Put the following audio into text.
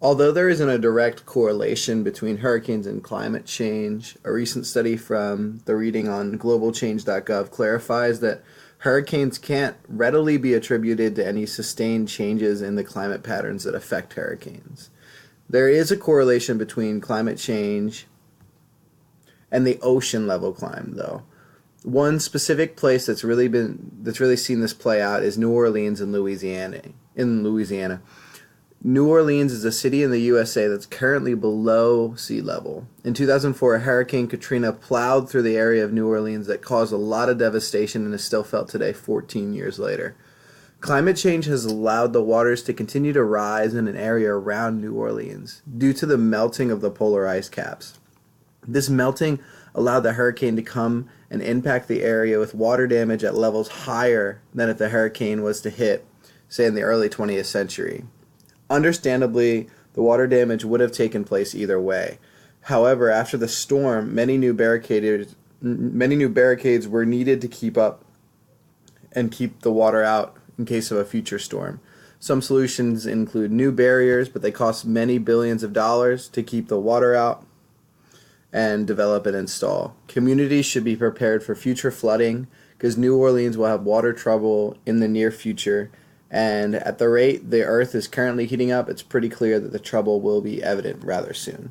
Although there isn't a direct correlation between hurricanes and climate change, a recent study from the reading on globalchange.gov clarifies that hurricanes can't readily be attributed to any sustained changes in the climate patterns that affect hurricanes. There is a correlation between climate change and the ocean level climb, though. One specific place that's really seen this play out is New Orleans in Louisiana. New Orleans is a city in the USA that's currently below sea level. In 2004, Hurricane Katrina plowed through the area of New Orleans that caused a lot of devastation and is still felt today, 14 years later. Climate change has allowed the waters to continue to rise in an area around New Orleans due to the melting of the polar ice caps. This melting allowed the hurricane to come and impact the area with water damage at levels higher than if the hurricane was to hit, say, in the early 20th century. Understandably, the water damage would have taken place either way. However, after the storm, many new barricades were needed to keep up and keep the water out in case of a future storm. Some solutions include new barriers, but they cost many billions of dollars to keep the water out and develop and install. Communities should be prepared for future flooding because New Orleans will have water trouble in the near future, and at the rate the earth is currently heating up, it's pretty clear that the trouble will be evident rather soon.